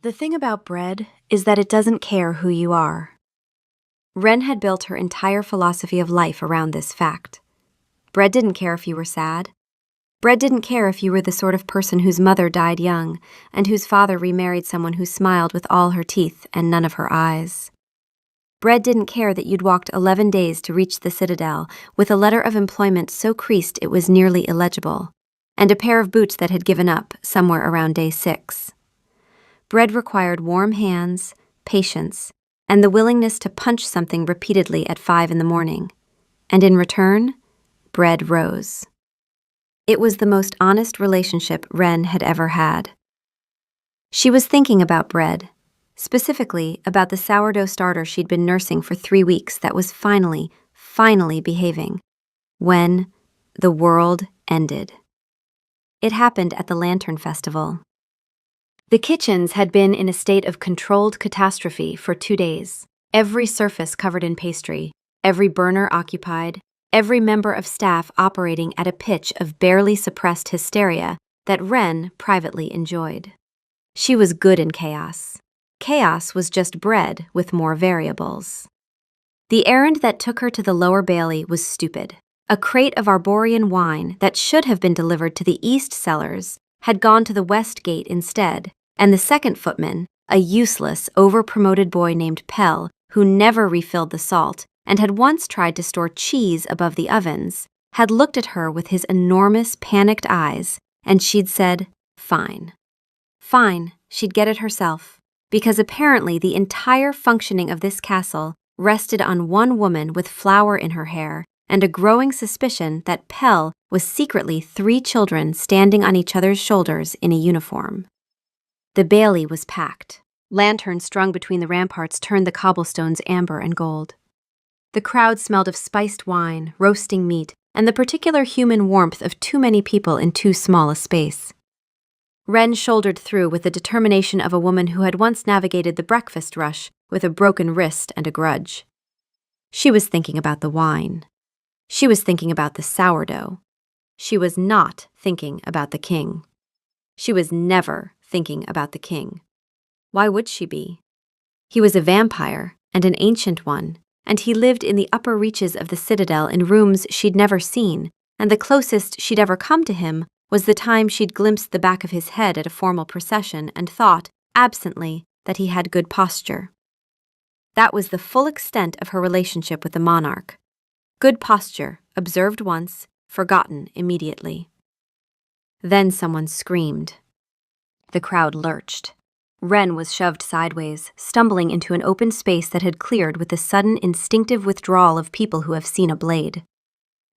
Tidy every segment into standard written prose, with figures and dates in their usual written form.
The thing about bread is that it doesn't care who you are. Wren had built her entire philosophy of life around this fact. Bread didn't care if you were sad. Bread didn't care if you were the sort of person whose mother died young and whose father remarried someone who smiled with all her teeth and none of her eyes. Bread didn't care that you'd walked 11 days to reach the citadel with a letter of employment so creased it was nearly illegible, and a pair of boots that had given up somewhere around day 6. Bread required warm hands, patience, and the willingness to punch something repeatedly at 5 in the morning. And in return, bread rose. It was the most honest relationship Wren had ever had. She was thinking about bread, specifically about the sourdough starter she'd been nursing for 3 weeks that was finally behaving, when the world ended. It happened at the Lantern Festival. The kitchens had been in a state of controlled catastrophe for 2 days, every surface covered in pastry, every burner occupied, every member of staff operating at a pitch of barely suppressed hysteria that Wren privately enjoyed. She was good in chaos. Chaos was just bread with more variables. The errand that took her to the lower bailey was stupid. A crate of Arborean wine that should have been delivered to the east cellars had gone to the west gate instead, and the second footman, a useless, over-promoted boy named Pell, who never refilled the salt and had once tried to store cheese above the ovens, had looked at her with his enormous, panicked eyes, and she'd said, "Fine." Fine, she'd get it herself, because apparently the entire functioning of this castle rested on one woman with flour in her hair and a growing suspicion that Pell was secretly 3 children standing on each other's shoulders in a uniform. The bailey was packed. Lanterns strung between the ramparts turned the cobblestones amber and gold. The crowd smelled of spiced wine, roasting meat, and the particular human warmth of too many people in too small a space. Wren shouldered through with the determination of a woman who had once navigated the breakfast rush with a broken wrist and a grudge. She was thinking about the wine. She was thinking about the sourdough. She was not thinking about the king. She was never thinking about the king. Why would she be? He was a vampire, and an ancient one, and he lived in the upper reaches of the citadel in rooms she'd never seen, and the closest she'd ever come to him was the time she'd glimpsed the back of his head at a formal procession and thought, absently, that he had good posture. That was the full extent of her relationship with the monarch. Good posture, observed once, forgotten immediately. Then someone screamed. The crowd lurched. Wren was shoved sideways, stumbling into an open space that had cleared with the sudden instinctive withdrawal of people who have seen a blade.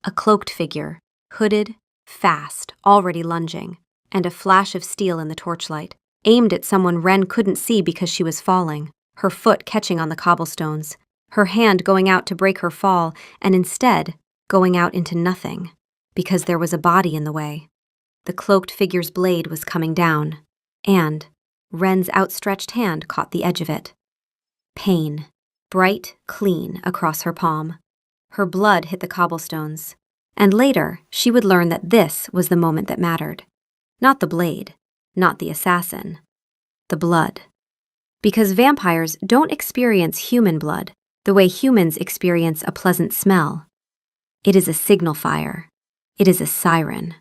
A cloaked figure, hooded, fast, already lunging, and a flash of steel in the torchlight, aimed at someone Wren couldn't see because she was falling, her foot catching on the cobblestones, her hand going out to break her fall, and instead going out into nothing, because there was a body in the way. The cloaked figure's blade was coming down, and Wren's outstretched hand caught the edge of it. Pain, bright, clean, across her palm. Her blood hit the cobblestones, and later she would learn that this was the moment that mattered. Not the blade, not the assassin, the blood. Because vampires don't experience human blood the way humans experience a pleasant smell. It is a signal fire. It is a siren.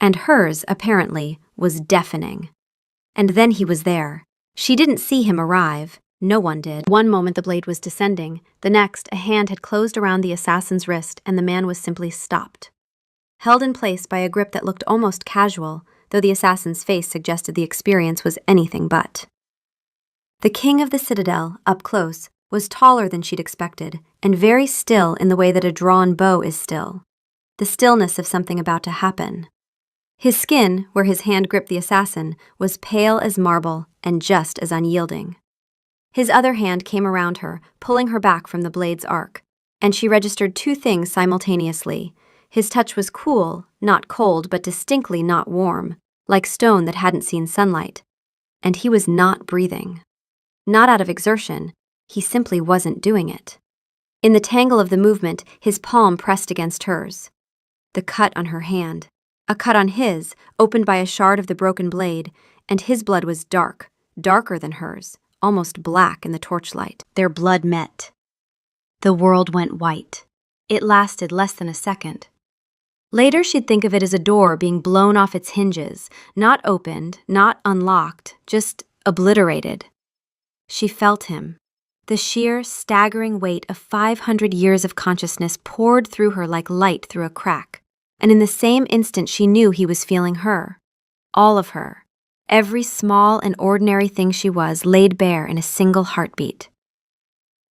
And hers, apparently, was deafening. And then he was there. She didn't see him arrive. No one did. One moment the blade was descending. The next, a hand had closed around the assassin's wrist and the man was simply stopped. Held in place by a grip that looked almost casual, though the assassin's face suggested the experience was anything but. The king of the citadel, up close, was taller than she'd expected, and very still in the way that a drawn bow is still. The stillness of something about to happen. His skin, where his hand gripped the assassin, was pale as marble and just as unyielding. His other hand came around her, pulling her back from the blade's arc, and she registered 2 things simultaneously. His touch was cool, not cold, but distinctly not warm, like stone that hadn't seen sunlight. And he was not breathing. Not out of exertion, he simply wasn't doing it. In the tangle of the movement, his palm pressed against hers. The cut on her hand. A cut on his, opened by a shard of the broken blade, and his blood was dark, darker than hers, almost black in the torchlight. Their blood met. The world went white. It lasted less than a second. Later, she'd think of it as a door being blown off its hinges, not opened, not unlocked, just obliterated. She felt him. The sheer, staggering weight of 500 years of consciousness poured through her like light through a crack, and in the same instant she knew he was feeling her. All of her. Every small and ordinary thing she was laid bare in a single heartbeat.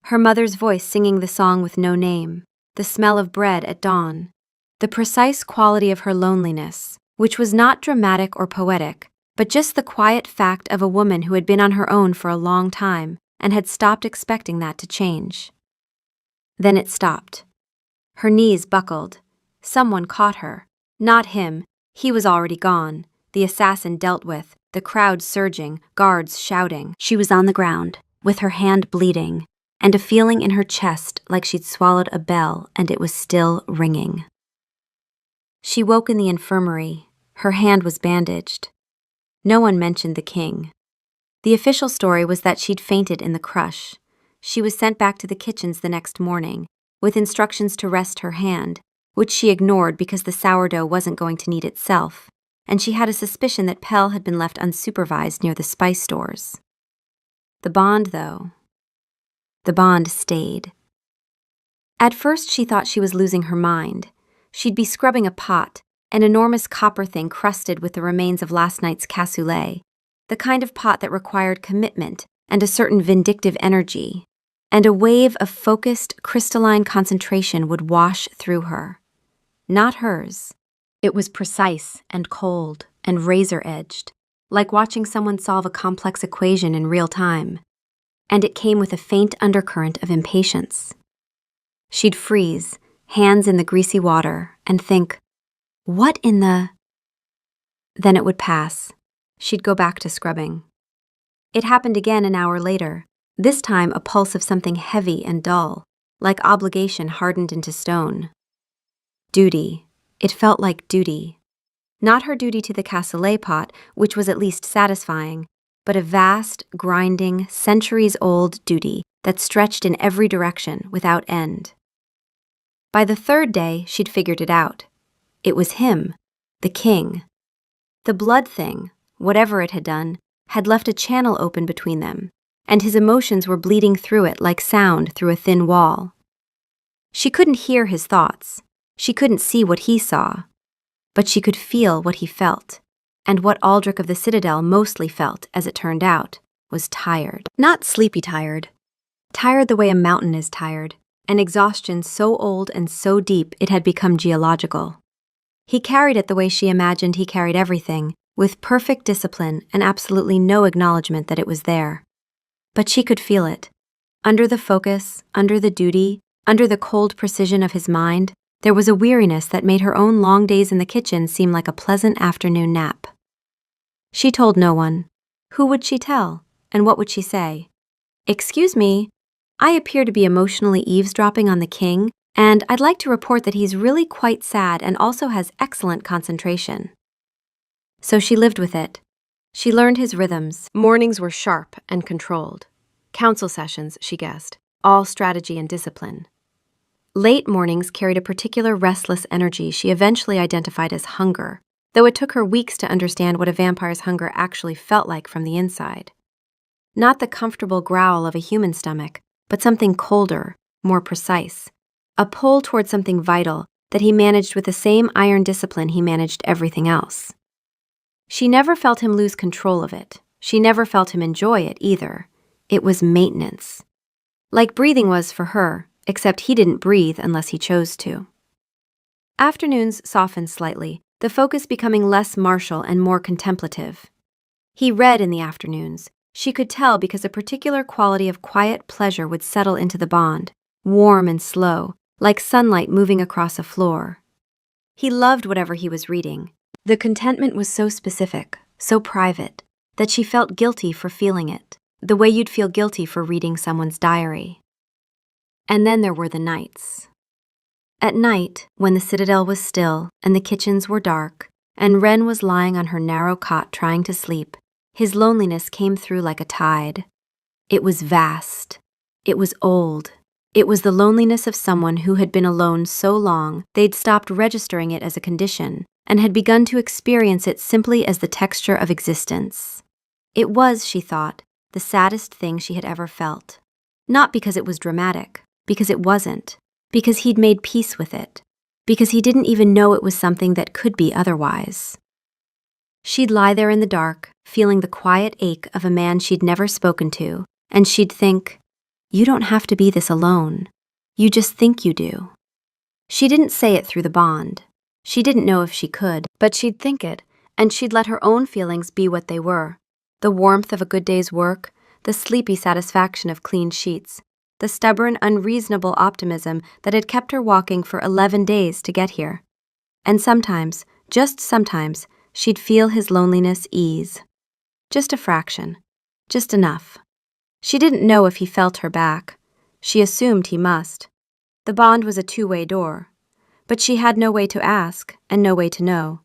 Her mother's voice singing the song with no name, the smell of bread at dawn, the precise quality of her loneliness, which was not dramatic or poetic, but just the quiet fact of a woman who had been on her own for a long time and had stopped expecting that to change. Then it stopped. Her knees buckled. Someone caught her. Not him. He was already gone. The assassin dealt with, the crowd surging, guards shouting. She was on the ground, with her hand bleeding, and a feeling in her chest like she'd swallowed a bell and it was still ringing. She woke in the infirmary. Her hand was bandaged. No one mentioned the king. The official story was that she'd fainted in the crush. She was sent back to the kitchens the next morning, with instructions to rest her hand, which she ignored because the sourdough wasn't going to knead itself, and she had a suspicion that Pell had been left unsupervised near the spice stores. The bond, though. The bond stayed. At first she thought she was losing her mind. She'd be scrubbing a pot, an enormous copper thing crusted with the remains of last night's cassoulet, the kind of pot that required commitment and a certain vindictive energy, and a wave of focused, crystalline concentration would wash through her. Not hers. It was precise and cold and razor-edged, like watching someone solve a complex equation in real time. And it came with a faint undercurrent of impatience. She'd freeze, hands in the greasy water, and think, what in the... Then it would pass. She'd go back to scrubbing. It happened again an hour later, this time a pulse of something heavy and dull, like obligation hardened into stone. Duty. It felt like duty. Not her duty to the cassoulet pot, which was at least satisfying, but a vast, grinding, centuries-old duty that stretched in every direction without end. By the third day, she'd figured it out. It was him, the king. The blood thing, whatever it had done, had left a channel open between them, and his emotions were bleeding through it like sound through a thin wall. She couldn't hear his thoughts. She couldn't see what he saw. But she could feel what he felt, and what Aldrich of the Citadel mostly felt, as it turned out, was tired. Not sleepy tired. Tired the way a mountain is tired, an exhaustion so old and so deep it had become geological. He carried it the way she imagined he carried everything, with perfect discipline and absolutely no acknowledgement that it was there. But she could feel it. Under the focus, under the duty, under the cold precision of his mind, there was a weariness that made her own long days in the kitchen seem like a pleasant afternoon nap. She told no one. Who would she tell? And what would she say? "Excuse me, I appear to be emotionally eavesdropping on the king, and I'd like to report that he's really quite sad and also has excellent concentration." So she lived with it. She learned his rhythms. Mornings were sharp and controlled. Council sessions, she guessed, all strategy and discipline. Late mornings carried a particular restless energy she eventually identified as hunger, though it took her weeks to understand what a vampire's hunger actually felt like from the inside. Not the comfortable growl of a human stomach, but something colder, more precise. A pull toward something vital that he managed with the same iron discipline he managed everything else. She never felt him lose control of it. She never felt him enjoy it either. It was maintenance. Like breathing was for her, except he didn't breathe unless he chose to. Afternoons softened slightly, the focus becoming less martial and more contemplative. He read in the afternoons. She could tell because a particular quality of quiet pleasure would settle into the bond, warm and slow, like sunlight moving across a floor. He loved whatever he was reading. The contentment was so specific, so private, that she felt guilty for feeling it, the way you'd feel guilty for reading someone's diary. And then there were the nights. At night, when the Citadel was still and the kitchens were dark, and Wren was lying on her narrow cot trying to sleep, His loneliness came through like a tide. It was vast. It was old. It was the loneliness of someone who had been alone so long they'd stopped registering it as a condition and had begun to experience it simply as the texture of existence. It was, she thought, the saddest thing she had ever felt. Not because it was dramatic, because it wasn't, because he'd made peace with it, because he didn't even know it was something that could be otherwise. She'd lie there in the dark, feeling the quiet ache of a man she'd never spoken to, and she'd think, "You don't have to be this alone. You just think you do." She didn't say it through the bond. She didn't know if she could, but she'd think it, and she'd let her own feelings be what they were. The warmth of a good day's work, the sleepy satisfaction of clean sheets, the stubborn, unreasonable optimism that had kept her walking for 11 days to get here. And sometimes, just sometimes, she'd feel his loneliness ease. Just a fraction. Just enough. She didn't know if he felt her back. She assumed he must. The bond was a two-way door. But she had no way to ask, and no way to know.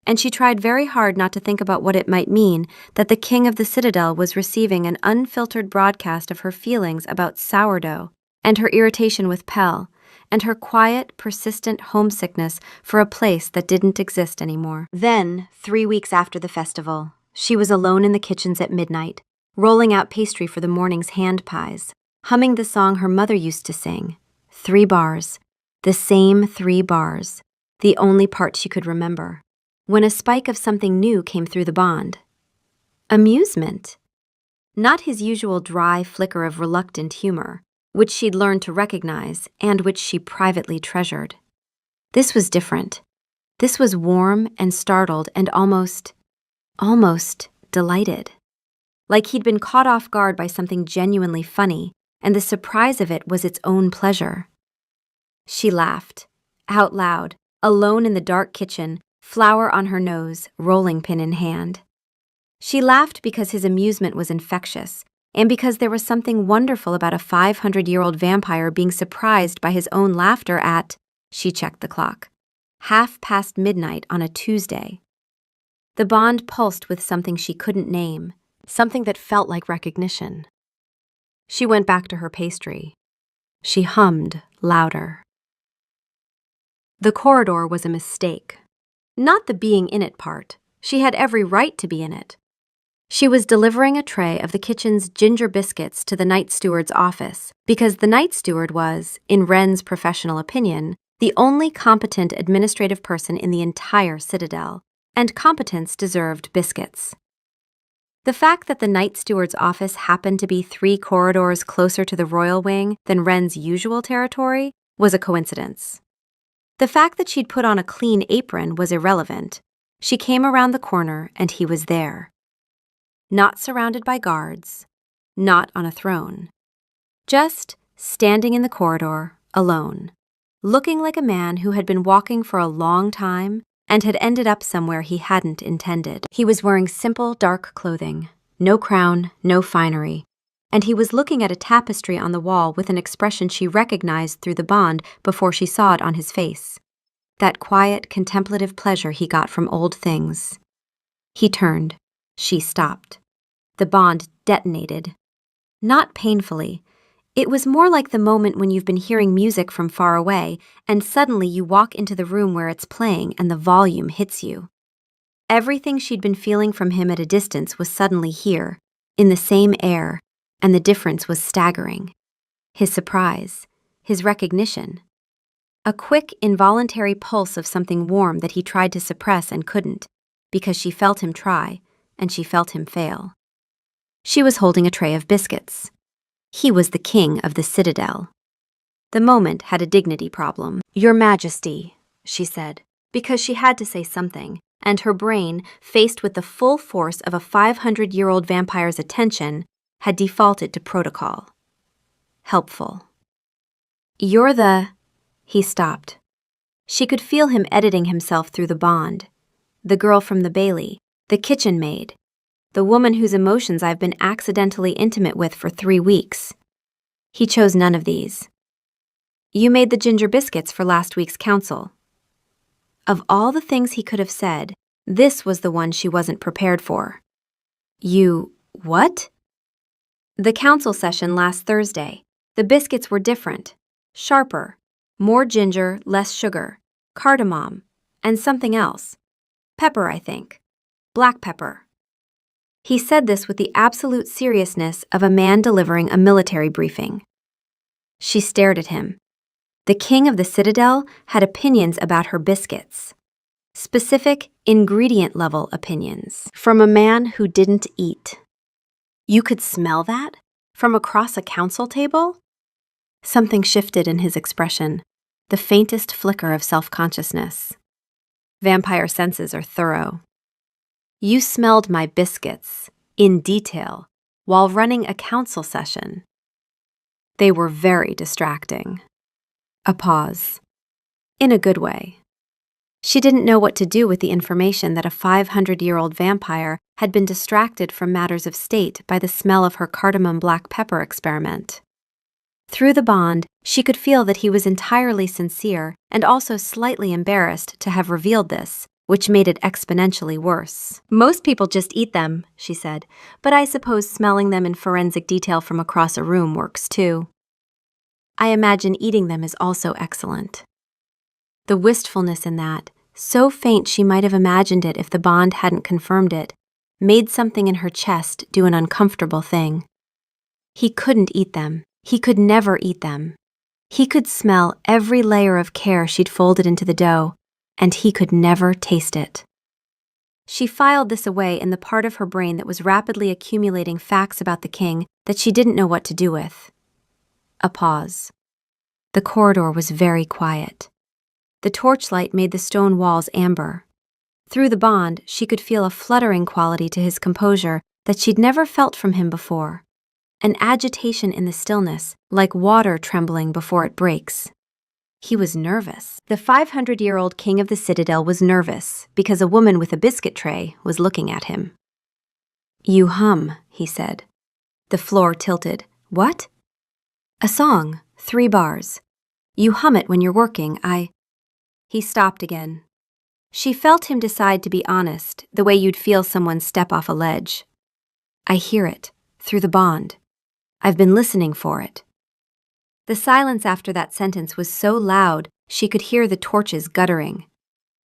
And she tried very hard not to think about what it might mean that the king of the Citadel was receiving an unfiltered broadcast of her feelings about sourdough, and her irritation with Pell, and her quiet, persistent homesickness for a place that didn't exist anymore. Then, 3 weeks after the festival, she was alone in the kitchens at midnight, rolling out pastry for the morning's hand pies, humming the song her mother used to sing. 3 bars. The same 3 bars. The only part she could remember. When a spike of something new came through the bond. Amusement. Not his usual dry flicker of reluctant humor, which she'd learned to recognize and which she privately treasured. This was different. This was warm and startled and almost delighted. Like he'd been caught off guard by something genuinely funny, and the surprise of it was its own pleasure. She laughed, out loud, alone in the dark kitchen, flour on her nose, rolling pin in hand. She laughed because his amusement was infectious, and because there was something wonderful about a 500-year-old vampire being surprised by his own laughter at, she checked the clock, midnight on a Tuesday. The bond pulsed with something she couldn't name, something that felt like recognition. She went back to her pastry. She hummed louder. The corridor was a mistake. Not the being in it part. She had every right to be in it. She was delivering a tray of the kitchen's ginger biscuits to the night steward's office because the night steward was, in Wren's professional opinion, the only competent administrative person in the entire Citadel, and competence deserved biscuits. The fact that the night steward's office happened to be 3 corridors closer to the royal wing than Wren's usual territory was a coincidence. The fact that she'd put on a clean apron was irrelevant. She came around the corner and he was there. Not surrounded by guards, not on a throne. Just standing in the corridor, alone, looking like a man who had been walking for a long time and had ended up somewhere he hadn't intended. He was wearing simple, dark clothing, no crown, no finery, and he was looking at a tapestry on the wall with an expression she recognized through the bond before she saw it on his face. That quiet, contemplative pleasure he got from old things. He turned. She stopped. The bond detonated. Not painfully. It was more like the moment when you've been hearing music from far away and suddenly you walk into the room where it's playing and the volume hits you. Everything she'd been feeling from him at a distance was suddenly here, in the same air, and the difference was staggering. His surprise, his recognition. A quick, involuntary pulse of something warm that he tried to suppress and couldn't, because she felt him try, and she felt him fail. She was holding a tray of biscuits. He was the king of the Citadel. The moment had a dignity problem. "Your Majesty," she said, because she had to say something, and her brain, faced with the full force of a 500-year-old vampire's attention, had defaulted to protocol. Helpful. "You're the..." He stopped. She could feel him editing himself through the bond. "The girl from the Bailey, the kitchen maid, the woman whose emotions I've been accidentally intimate with for 3 weeks. He chose none of these. "You made the ginger biscuits for last week's council." Of all the things he could have said, this was the one she wasn't prepared for. You, what? The council session last Thursday. The biscuits were different. Sharper. More ginger, less sugar. Cardamom. And something else. Pepper, I think. Black pepper. He said this with the absolute seriousness of a man delivering a military briefing. She stared at him. The king of the citadel had opinions about her biscuits. Specific, ingredient-level opinions. From a man who didn't eat. You could smell that? From across a council table? Something shifted in his expression, the faintest flicker of self-consciousness. Vampire senses are thorough. You smelled my biscuits, in detail, while running a council session. They were very distracting. A pause. In a good way. She didn't know what to do with the information that a 500-year-old vampire had been distracted from matters of state by the smell of her cardamom black pepper experiment. Through the bond, she could feel that he was entirely sincere and also slightly embarrassed to have revealed this, which made it exponentially worse. Most people just eat them, she said, but I suppose smelling them in forensic detail from across a room works too. I imagine eating them is also excellent. The wistfulness in that, so faint she might have imagined it if the bond hadn't confirmed it, made something in her chest do an uncomfortable thing. He couldn't eat them. He could never eat them. He could smell every layer of care she'd folded into the dough, and he could never taste it. She filed this away in the part of her brain that was rapidly accumulating facts about the king that she didn't know what to do with. A pause. The corridor was very quiet. The torchlight made the stone walls amber. Through the bond, she could feel a fluttering quality to his composure that she'd never felt from him before. An agitation in the stillness, like water trembling before it breaks. He was nervous. The 500-year-old king of the citadel was nervous because a woman with a biscuit tray was looking at him. You hum, he said. The floor tilted. What? A song, 3 bars. You hum it when you're working, He stopped again. She felt him decide to be honest, the way you'd feel someone step off a ledge. I hear it, through the bond. I've been listening for it. The silence after that sentence was so loud she could hear the torches guttering.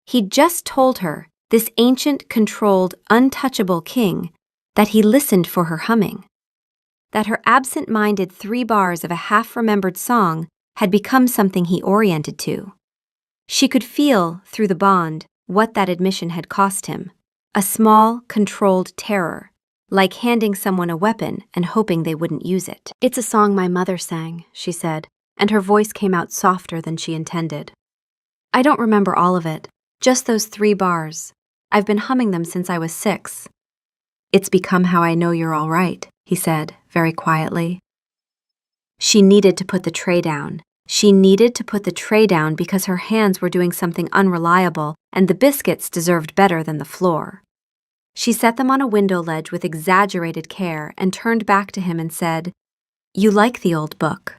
He'd just told her, this ancient, controlled, untouchable king, that he listened for her humming. That her absent-minded 3 bars of a half-remembered song had become something he oriented to. She could feel, through the bond, what that admission had cost him. A small, controlled terror, like handing someone a weapon and hoping they wouldn't use it. It's a song my mother sang, she said, and her voice came out softer than she intended. I don't remember all of it, just those 3 bars. I've been humming them since I was 6. It's become how I know you're all right, he said, very quietly. She needed to put the tray down. She needed to put the tray down because her hands were doing something unreliable and the biscuits deserved better than the floor. She set them on a window ledge with exaggerated care and turned back to him and said, You like the old book.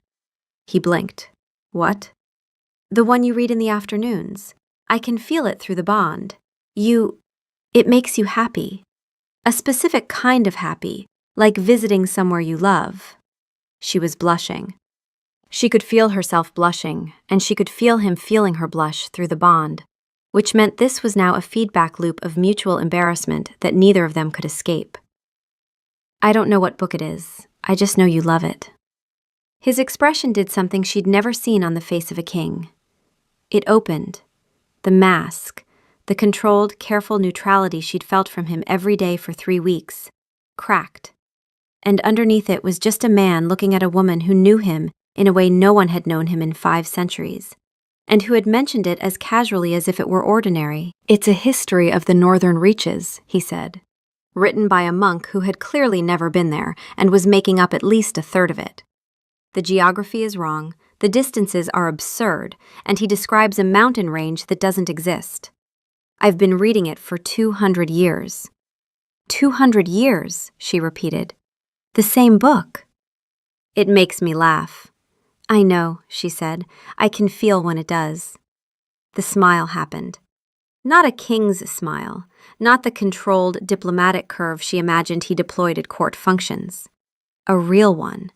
He blinked. What? The one you read in the afternoons. I can feel it through the bond. It makes you happy. A specific kind of happy, like visiting somewhere you love. She was blushing. She could feel herself blushing, and she could feel him feeling her blush through the bond, which meant this was now a feedback loop of mutual embarrassment that neither of them could escape. I don't know what book it is. I just know you love it. His expression did something she'd never seen on the face of a king. It opened. The mask, the controlled, careful neutrality she'd felt from him every day for 3 weeks, cracked. And underneath it was just a man looking at a woman who knew him in a way no one had known him in 5 centuries, and who had mentioned it as casually as if it were ordinary. It's a history of the northern reaches, he said, written by a monk who had clearly never been there and was making up at least a third of it. The geography is wrong, the distances are absurd, and he describes a mountain range that doesn't exist. I've been reading it for 200 years. 200 years, she repeated. The same book. It makes me laugh. I know, she said. I can feel when it does. The smile happened. Not a king's smile, not the controlled, diplomatic curve she imagined he deployed at court functions. A real one.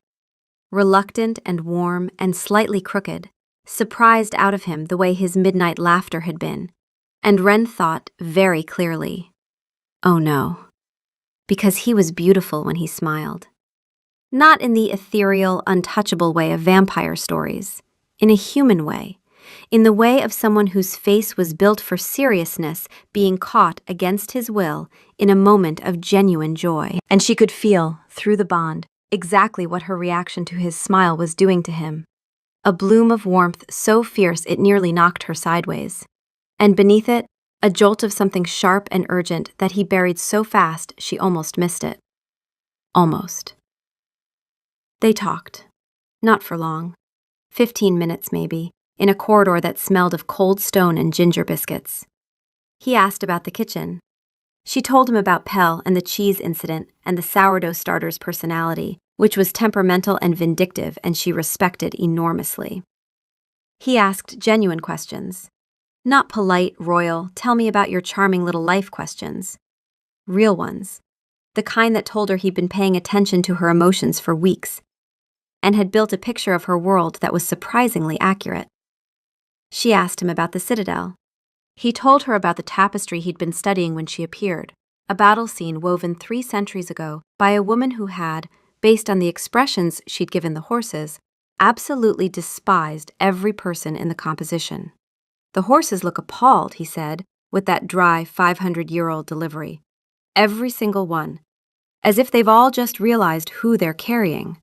Reluctant and warm and slightly crooked, surprised out of him the way his midnight laughter had been. And Wren thought very clearly, oh no, because he was beautiful when he smiled. Not in the ethereal, untouchable way of vampire stories, in a human way, in the way of someone whose face was built for seriousness being caught against his will in a moment of genuine joy. And she could feel, through the bond, exactly what her reaction to his smile was doing to him. A bloom of warmth so fierce it nearly knocked her sideways. And beneath it, a jolt of something sharp and urgent that he buried so fast she almost missed it. Almost. They talked. Not for long. 15 minutes, maybe, in a corridor that smelled of cold stone and ginger biscuits. He asked about the kitchen. She told him about Pell and the cheese incident and the sourdough starter's personality, which was temperamental and vindictive and she respected enormously. He asked genuine questions. Not polite, royal, tell me about your charming little life questions. Real ones. The kind that told her he'd been paying attention to her emotions for weeks and had built a picture of her world that was surprisingly accurate. She asked him about the Citadel. He told her about the tapestry he'd been studying when she appeared, a battle scene woven 3 centuries ago by a woman who had, based on the expressions she'd given the horses, absolutely despised every person in the composition. The horses look appalled, he said, with that dry 500-year-old delivery. Every single one. As if they've all just realized who they're carrying.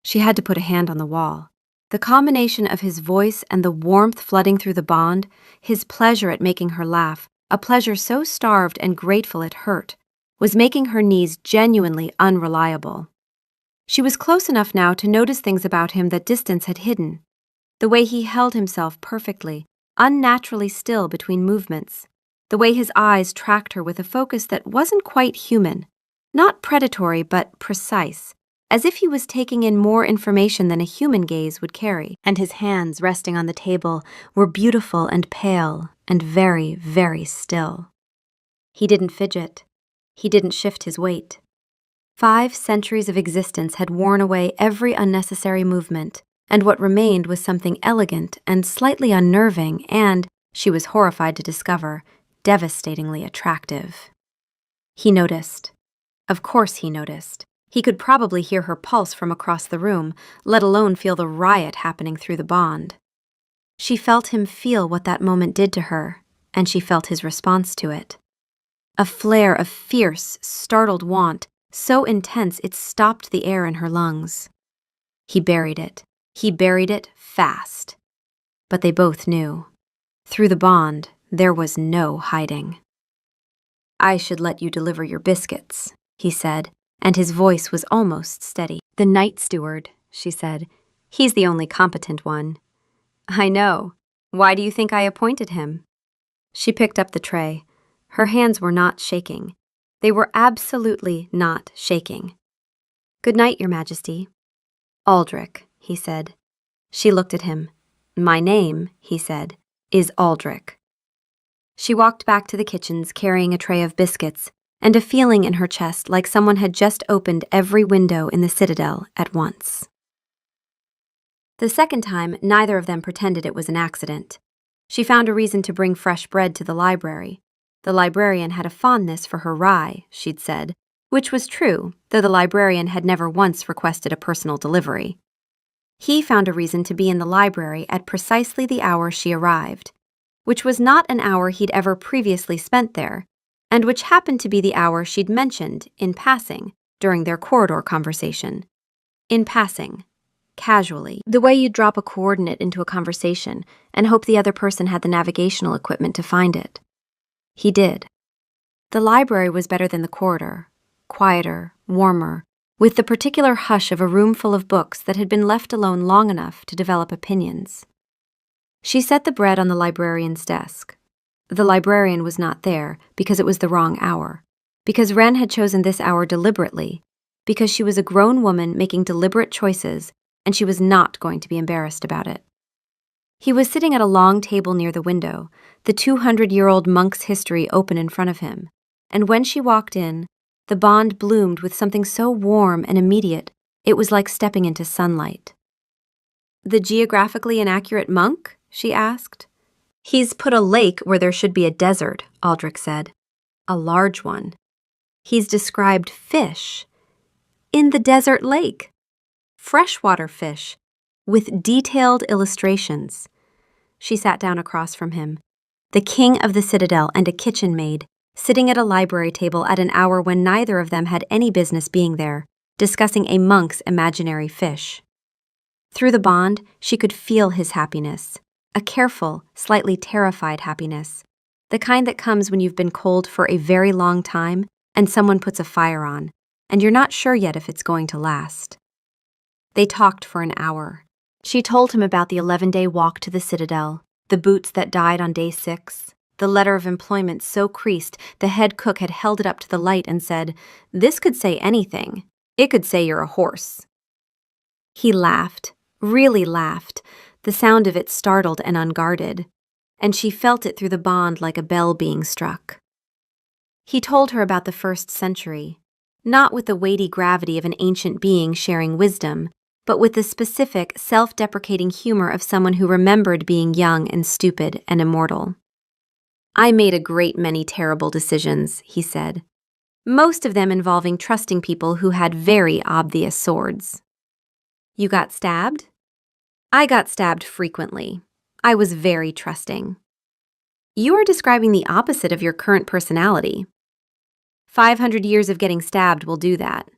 She had to put a hand on the wall. The combination of his voice and the warmth flooding through the bond, his pleasure at making her laugh, a pleasure so starved and grateful it hurt, was making her knees genuinely unreliable. She was close enough now to notice things about him that distance had hidden. The way he held himself perfectly, unnaturally still between movements. The way his eyes tracked her with a focus that wasn't quite human, not predatory but precise, as if he was taking in more information than a human gaze would carry. And his hands resting on the table were beautiful and pale and very, very still. He didn't fidget. He didn't shift his weight. 5 centuries of existence had worn away every unnecessary movement, and what remained was something elegant and slightly unnerving and, she was horrified to discover, devastatingly attractive. He noticed. Of course he noticed. He could probably hear her pulse from across the room, let alone feel the riot happening through the bond. She felt him feel what that moment did to her, and she felt his response to it. A flare of fierce, startled want, so intense it stopped the air in her lungs. He buried it. He buried it fast. But they both knew. Through the bond, there was no hiding. I should let you deliver your biscuits, he said, and his voice was almost steady. The night steward, she said. He's the only competent one. I know. Why do you think I appointed him? She picked up the tray. Her hands were not shaking. They were absolutely not shaking. Good night, Your Majesty. Aldrich, he said. She looked at him. My name, he said, is Aldrich. She walked back to the kitchens carrying a tray of biscuits and a feeling in her chest like someone had just opened every window in the Citadel at once. The second time, neither of them pretended it was an accident. She found a reason to bring fresh bread to the library. The librarian had a fondness for her rye, she'd said, which was true, though the librarian had never once requested a personal delivery. He found a reason to be in the library at precisely the hour she arrived, which was not an hour he'd ever previously spent there, and which happened to be the hour she'd mentioned, in passing, during their corridor conversation. In passing. Casually. The way you drop a coordinate into a conversation and hope the other person had the navigational equipment to find it. He did. The library was better than the corridor. Quieter, warmer, with the particular hush of a room full of books that had been left alone long enough to develop opinions. She set the bread on the librarian's desk. The librarian was not there because it was the wrong hour, because Wren had chosen this hour deliberately, because she was a grown woman making deliberate choices and she was not going to be embarrassed about it. He was sitting at a long table near the window, the 200-year-old monk's history open in front of him. And when she walked in, the bond bloomed with something so warm and immediate, it was like stepping into sunlight. "The geographically inaccurate monk?" she asked. "He's put a lake where there should be a desert," Aldrich said. "A large one. He's described fish in the desert lake. Freshwater fish, with detailed illustrations." She sat down across from him, the king of the citadel and a kitchen maid, sitting at a library table at an hour when neither of them had any business being there, discussing a monk's imaginary fish. Through the bond, she could feel his happiness, a careful, slightly terrified happiness, the kind that comes when you've been cold for a very long time and someone puts a fire on, and you're not sure yet if it's going to last. They talked for an hour. She told him about the 11-day walk to the citadel, the boots that died on day 6, the letter of employment so creased the head cook had held it up to the light and said, "This could say anything. It could say you're a horse." He laughed, really laughed. The sound of it startled and unguarded, and she felt it through the bond like a bell being struck. He told her about the 1st century, not with the weighty gravity of an ancient being sharing wisdom, but with the specific, self-deprecating humor of someone who remembered being young and stupid and immortal. "I made a great many terrible decisions," he said, "most of them involving trusting people who had very obvious swords." "You got stabbed?" "I got stabbed frequently. I was very trusting." "You are describing the opposite of your current personality." 500 years of getting stabbed will do that."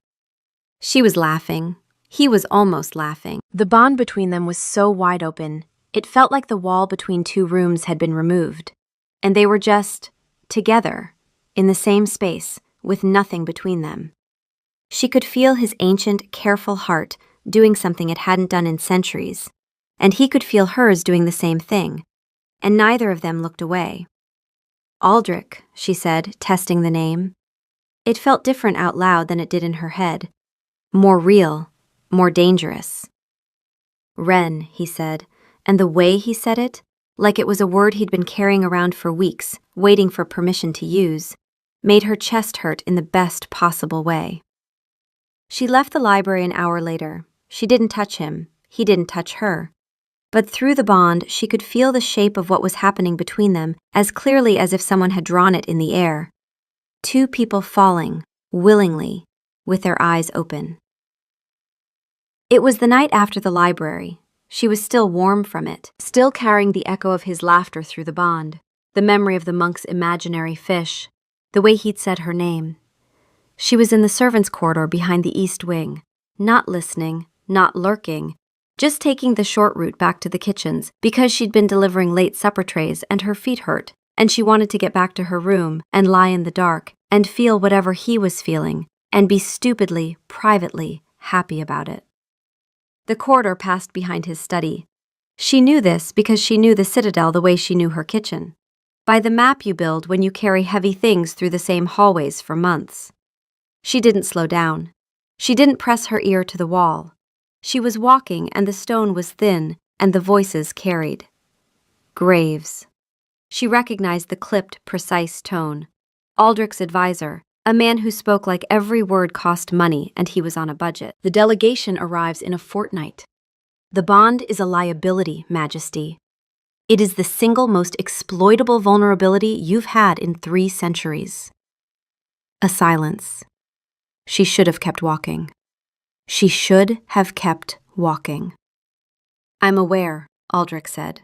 She was laughing. He was almost laughing. The bond between them was so wide open, it felt like the wall between 2 rooms had been removed, and they were just together, in the same space, with nothing between them. She could feel his ancient, careful heart doing something it hadn't done in centuries, and he could feel hers doing the same thing, and neither of them looked away. "Aldrich," she said, testing the name. It felt different out loud than it did in her head, more real, more dangerous. "Wren," he said, and the way he said it, like it was a word he'd been carrying around for weeks, waiting for permission to use, made her chest hurt in the best possible way. She left the library an hour later. She didn't touch him, he didn't touch her. But through the bond, she could feel the shape of what was happening between them as clearly as if someone had drawn it in the air. 2 people falling, willingly, with their eyes open. It was the night after the library. She was still warm from it, still carrying the echo of his laughter through the bond, the memory of the monk's imaginary fish, the way he'd said her name. She was in the servants' corridor behind the east wing, not listening, not lurking, just taking the short route back to the kitchens because she'd been delivering late supper trays and her feet hurt, and she wanted to get back to her room and lie in the dark and feel whatever he was feeling and be stupidly, privately happy about it. The corridor passed behind his study. She knew this because she knew the citadel the way she knew her kitchen, by the map you build when you carry heavy things through the same hallways for months. She didn't slow down. She didn't press her ear to the wall. She was walking and the stone was thin and the voices carried. Graves. She recognized the clipped, precise tone. Aldrich's advisor, a man who spoke like every word cost money and he was on a budget. "The delegation arrives in a fortnight. The bond is a liability, Majesty. It is the single most exploitable vulnerability you've had in 3 centuries. A silence. She should have kept walking. She should have kept walking. "I'm aware," Aldrich said.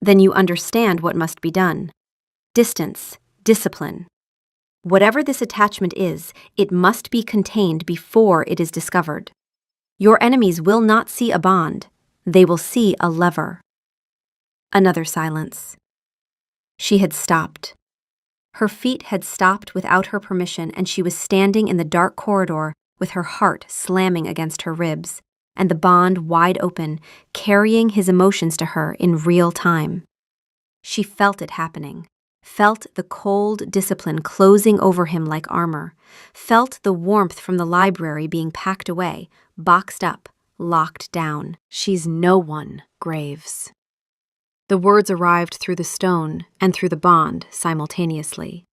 "Then you understand what must be done. Distance, discipline. Whatever this attachment is, it must be contained before it is discovered. Your enemies will not see a bond. They will see a lever." Another silence. She had stopped. Her feet had stopped without her permission, and she was standing in the dark corridor with her heart slamming against her ribs, and the bond wide open, carrying his emotions to her in real time. She felt it happening, felt the cold discipline closing over him like armor, felt the warmth from the library being packed away, boxed up, locked down. "She's no one, Graves." The words arrived through the stone and through the bond simultaneously.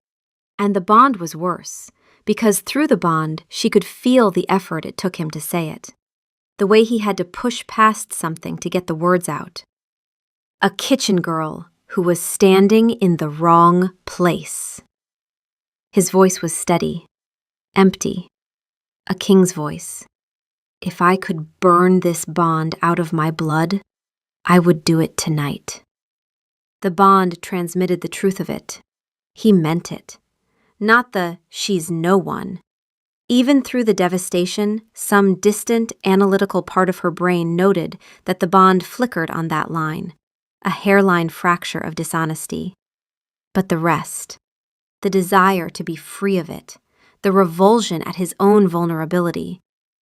And the bond was worse, because through the bond she could feel the effort it took him to say it, the way he had to push past something to get the words out. A kitchen girl who was standing in the wrong place. His voice was steady, empty, a king's voice. If I could burn this bond out of my blood, I would do it tonight. The bond transmitted the truth of it. He meant it. Not the "she's no one." Even through the devastation, some distant, analytical part of her brain noted that the bond flickered on that line, a hairline fracture of dishonesty. But the rest, the desire to be free of it, the revulsion at his own vulnerability,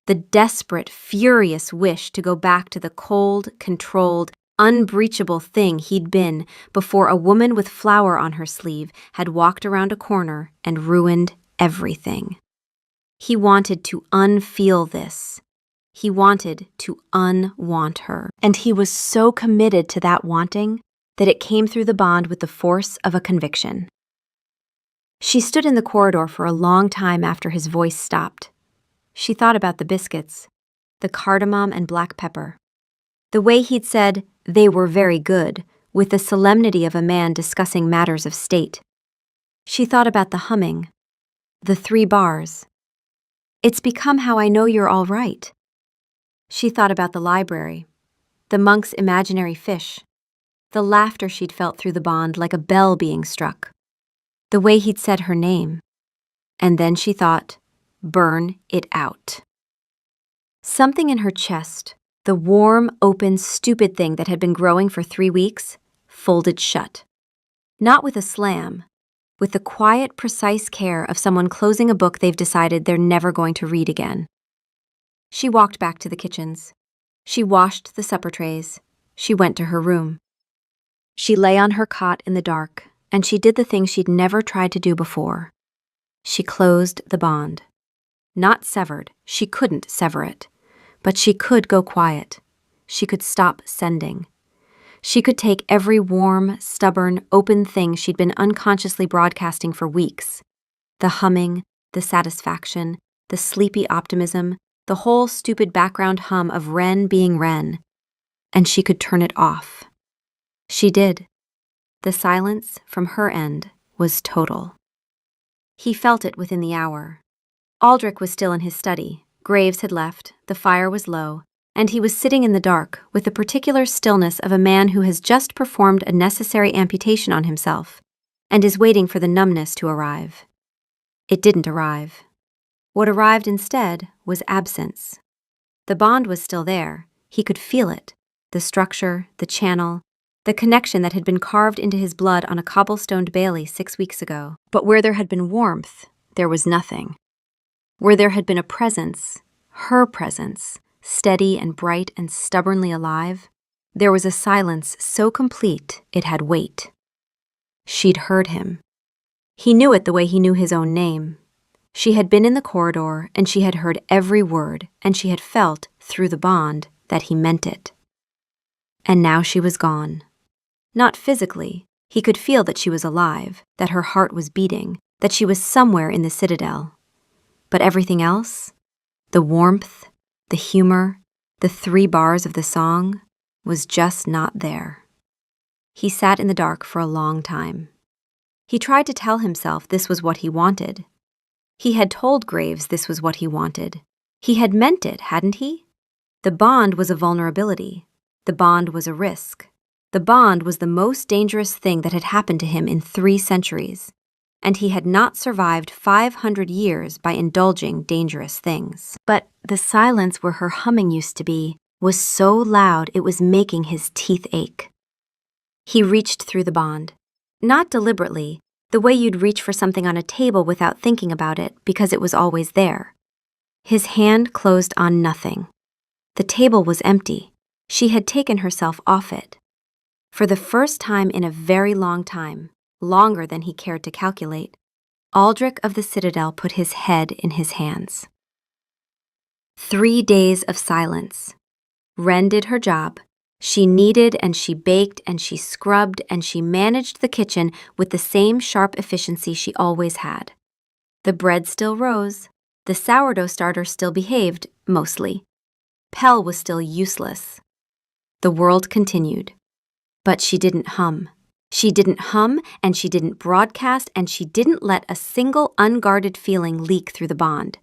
the desperate, furious wish to go back to the cold, controlled, unbreachable thing he'd been before a woman with flour on her sleeve had walked around a corner and ruined everything. He wanted to unfeel this. He wanted to unwant her. And he was so committed to that wanting that it came through the bond with the force of a conviction. She stood in the corridor for a long time after his voice stopped. She thought about the biscuits, the cardamom and black pepper. The way he'd said they were very good, with the solemnity of a man discussing matters of state. She thought about the humming, the 3 bars. It's become how I know you're all right. She thought about the library, the monk's imaginary fish, the laughter she'd felt through the bond like a bell being struck, the way he'd said her name. And then she thought, burn it out. Something in her chest, the warm, open, stupid thing that had been growing for 3 weeks, folded shut. Not with a slam, with the quiet, precise care of someone closing a book they've decided they're never going to read again. She walked back to the kitchens. She washed the supper trays. She went to her room. She lay on her cot in the dark, and she did the thing she'd never tried to do before. She closed the bond. Not severed, she couldn't sever it. But she could go quiet. She could stop sending. She could take every warm, stubborn, open thing she'd been unconsciously broadcasting for weeks. The humming, the satisfaction, the sleepy optimism, the whole stupid background hum of Wren being Wren. And she could turn it off. She did. The silence from her end was total. He felt it within the hour. Aldrich was still in his study. Graves had left, the fire was low, and he was sitting in the dark with the particular stillness of a man who has just performed a necessary amputation on himself and is waiting for the numbness to arrive. It didn't arrive. What arrived instead was absence. The bond was still there. He could feel it, the structure, the channel, the connection that had been carved into his blood on a cobblestoned bailey 6 weeks ago. But where there had been warmth, there was nothing. Where there had been a presence, her presence, steady and bright and stubbornly alive, there was a silence so complete it had weight. She'd heard him. He knew it the way he knew his own name. She had been in the corridor, and she had heard every word, and she had felt, through the bond, that he meant it. And now she was gone. Not physically. He could feel that she was alive, that her heart was beating, that she was somewhere in the citadel. But everything else, the warmth, the humor, the 3 bars of the song, was just not there. He sat in the dark for a long time. He tried to tell himself this was what he wanted. He had told Graves this was what he wanted. He had meant it, hadn't he? The bond was a vulnerability. The bond was a risk. The bond was the most dangerous thing that had happened to him in 3 centuries. And he had not survived 500 years by indulging dangerous things. But the silence where her humming used to be was so loud it was making his teeth ache. He reached through the bond. Not deliberately, the way you'd reach for something on a table without thinking about it because it was always there. His hand closed on nothing. The table was empty. She had taken herself off it. For the first time in a very long time, longer than he cared to calculate, Aldrich of the Citadel put his head in his hands. 3 days of silence. Wren did her job, She kneaded and she baked and she scrubbed and she managed the kitchen with the same sharp efficiency she always had. The bread still rose. The sourdough starter still behaved, mostly. Pell was still useless. The world continued. But she didn't hum. She didn't hum, and she didn't broadcast, and she didn't let a single unguarded feeling leak through the bond.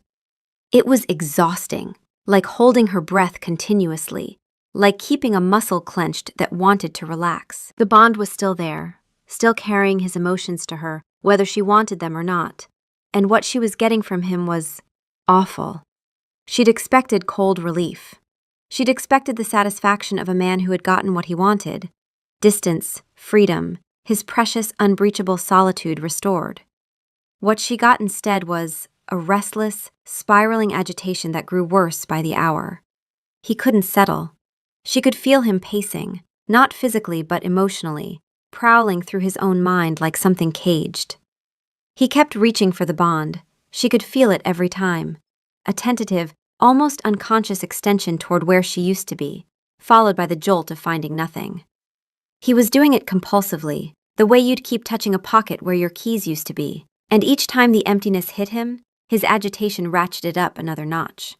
It was exhausting, like holding her breath continuously, like keeping a muscle clenched that wanted to relax. The bond was still there, still carrying his emotions to her, whether she wanted them or not. And what she was getting from him was awful. She'd expected cold relief. She'd expected the satisfaction of a man who had gotten what he wanted. Distance, freedom, his precious, unbreachable solitude restored. What she got instead was a restless, spiraling agitation that grew worse by the hour. He couldn't settle. She could feel him pacing, not physically but emotionally, prowling through his own mind like something caged. He kept reaching for the bond. She could feel it every time. A tentative, almost unconscious extension toward where she used to be, followed by the jolt of finding nothing. He was doing it compulsively, the way you'd keep touching a pocket where your keys used to be, and each time the emptiness hit him, his agitation ratcheted up another notch.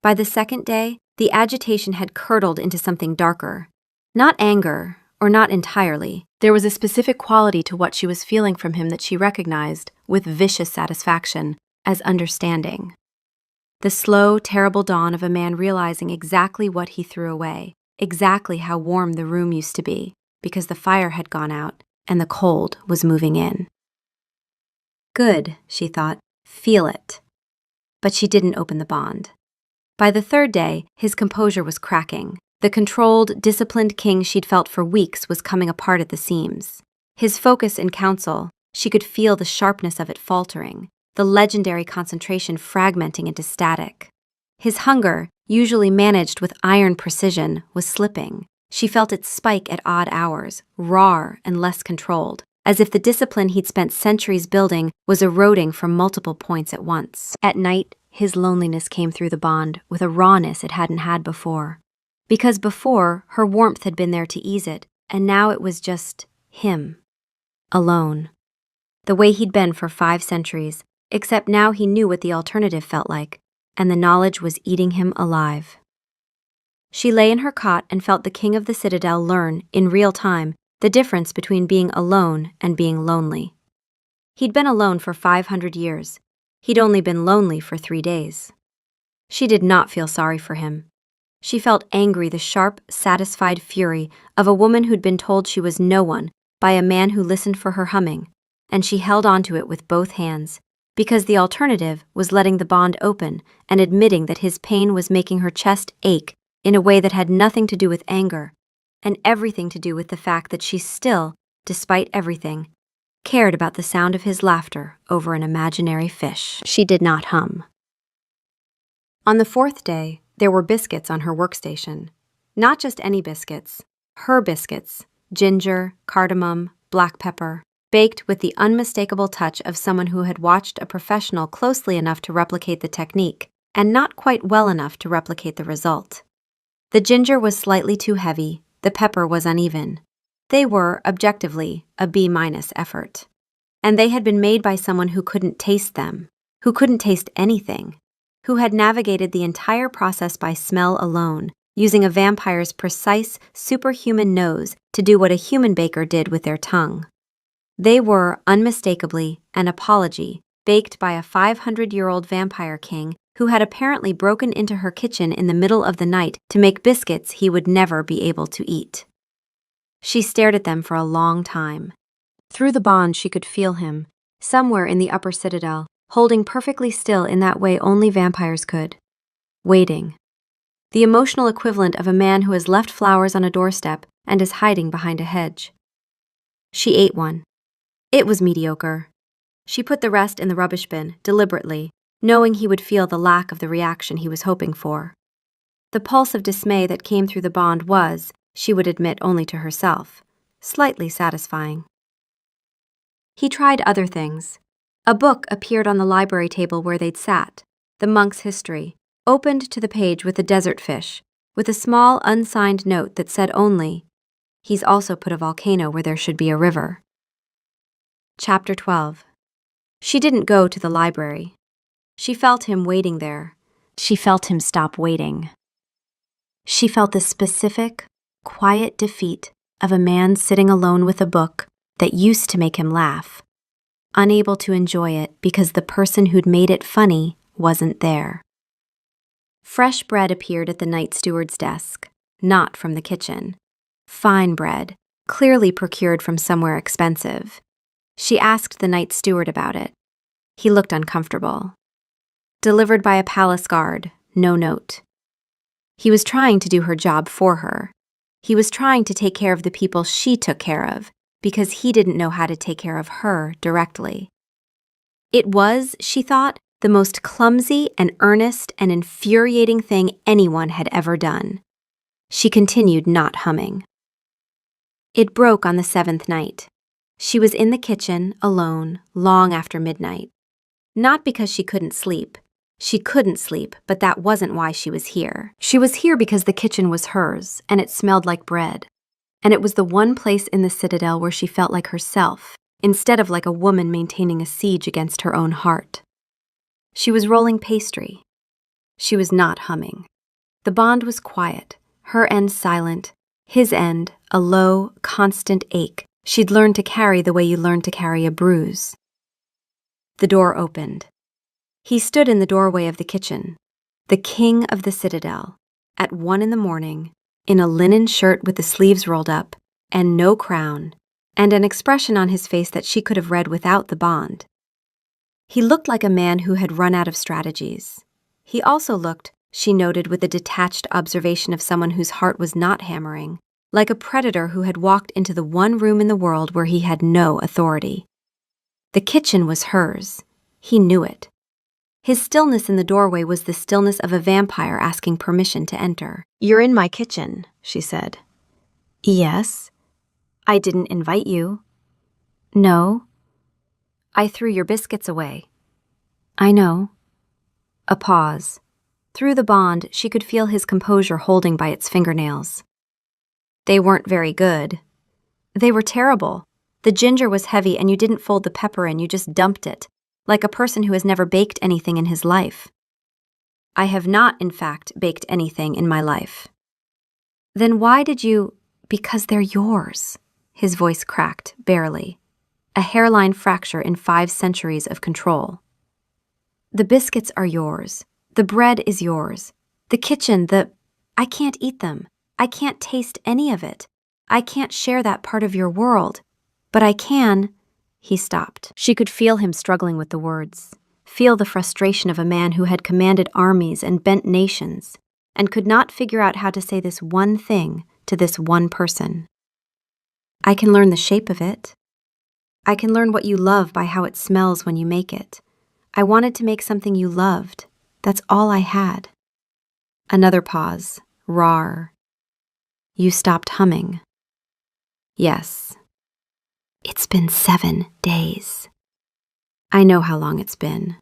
By the second day, the agitation had curdled into something darker. Not anger, or not entirely. There was a specific quality to what she was feeling from him that she recognized, with vicious satisfaction, as understanding. The slow, terrible dawn of a man realizing exactly what he threw away, exactly how warm the room used to be, because the fire had gone out and the cold was moving in. Good, she thought, feel it. But she didn't open the bond. By the third day, his composure was cracking. The controlled, disciplined king she'd felt for weeks was coming apart at the seams. His focus in council, she could feel the sharpness of it faltering, the legendary concentration fragmenting into static. His hunger, usually managed with iron precision, was slipping. She felt it spike at odd hours, raw and less controlled, as if the discipline he'd spent centuries building was eroding from multiple points at once. At night, his loneliness came through the bond with a rawness it hadn't had before. Because before, her warmth had been there to ease it, and now it was just him. Alone. The way he'd been for 5 centuries, except now he knew what the alternative felt like, and the knowledge was eating him alive. She lay in her cot and felt the king of the citadel learn, in real time, the difference between being alone and being lonely. He'd been alone for 500 years. He'd only been lonely for 3 days. She did not feel sorry for him. She felt angry, the sharp, satisfied fury of a woman who'd been told she was no one by a man who listened for her humming, and she held onto it with both hands, because the alternative was letting the bond open and admitting that his pain was making her chest ache in a way that had nothing to do with anger, and everything to do with the fact that she still, despite everything, cared about the sound of his laughter over an imaginary fish. She did not hum. On the 4th day, there were biscuits on her workstation. Not just any biscuits, her biscuits, ginger, cardamom, black pepper, baked with the unmistakable touch of someone who had watched a professional closely enough to replicate the technique, and not quite well enough to replicate the result. The ginger was slightly too heavy, the pepper was uneven. They were, objectively, a B- effort. And they had been made by someone who couldn't taste them, who couldn't taste anything, who had navigated the entire process by smell alone, using a vampire's precise, superhuman nose to do what a human baker did with their tongue. They were, unmistakably, an apology, baked by a 500-year-old vampire king who had apparently broken into her kitchen in the middle of the night to make biscuits he would never be able to eat. She stared at them for a long time. Through the bond she could feel him, somewhere in the upper citadel, holding perfectly still in that way only vampires could. Waiting. The emotional equivalent of a man who has left flowers on a doorstep and is hiding behind a hedge. She ate one. It was mediocre. She put the rest in the rubbish bin, deliberately, knowing he would feel the lack of the reaction he was hoping for. The pulse of dismay that came through the bond was, she would admit only to herself, slightly satisfying. He tried other things. A book appeared on the library table where they'd sat, the monk's history, opened to the page with the desert fish, with a small unsigned note that said only, "He's also put a volcano where there should be a river." Chapter 12. She didn't go to the library. She felt him waiting there. She felt him stop waiting. She felt the specific, quiet defeat of a man sitting alone with a book that used to make him laugh, unable to enjoy it because the person who'd made it funny wasn't there. Fresh bread appeared at the night steward's desk, not from the kitchen. Fine bread, clearly procured from somewhere expensive. She asked the night steward about it. He looked uncomfortable. Delivered by a palace guard, no note. He was trying to do her job for her. He was trying to take care of the people she took care of, because he didn't know how to take care of her directly. It was, she thought, the most clumsy and earnest and infuriating thing anyone had ever done. She continued not humming. It broke on the 7th night. She was in the kitchen, alone, long after midnight. Not because she couldn't sleep. She couldn't sleep, but that wasn't why she was here. She was here because the kitchen was hers, and it smelled like bread. And it was the one place in the citadel where she felt like herself, instead of like a woman maintaining a siege against her own heart. She was rolling pastry. She was not humming. The bond was quiet, her end silent, his end a low, constant ache she'd learned to carry the way you learn to carry a bruise. The door opened. He stood in the doorway of the kitchen, the king of the citadel, at 1 a.m, in a linen shirt with the sleeves rolled up, and no crown, and an expression on his face that she could have read without the bond. He looked like a man who had run out of strategies. He also looked, she noted with a detached observation of someone whose heart was not hammering, like a predator who had walked into the one room in the world where he had no authority. The kitchen was hers. He knew it. His stillness in the doorway was the stillness of a vampire asking permission to enter. "You're in my kitchen," she said. "Yes." "I didn't invite you." "No." "I threw your biscuits away." "I know." A pause. Through the bond, she could feel his composure holding by its fingernails. "They weren't very good." "They were terrible. The ginger was heavy and you didn't fold the pepper in, you just dumped it, like a person who has never baked anything in his life." "I have not, in fact, baked anything in my life." "Then why did you—" "Because they're yours." His voice cracked, barely. A hairline fracture in 5 centuries of control. "The biscuits are yours. The bread is yours. The kitchen, I can't eat them. I can't taste any of it. I can't share that part of your world. But I can—" He stopped. She could feel him struggling with the words, feel the frustration of a man who had commanded armies and bent nations, and could not figure out how to say this one thing to this one person. "I can learn the shape of it. I can learn what you love by how it smells when you make it. I wanted to make something you loved. That's all I had." Another pause, rawer. "You stopped humming." "Yes." "It's been 7 days. I know how long it's been."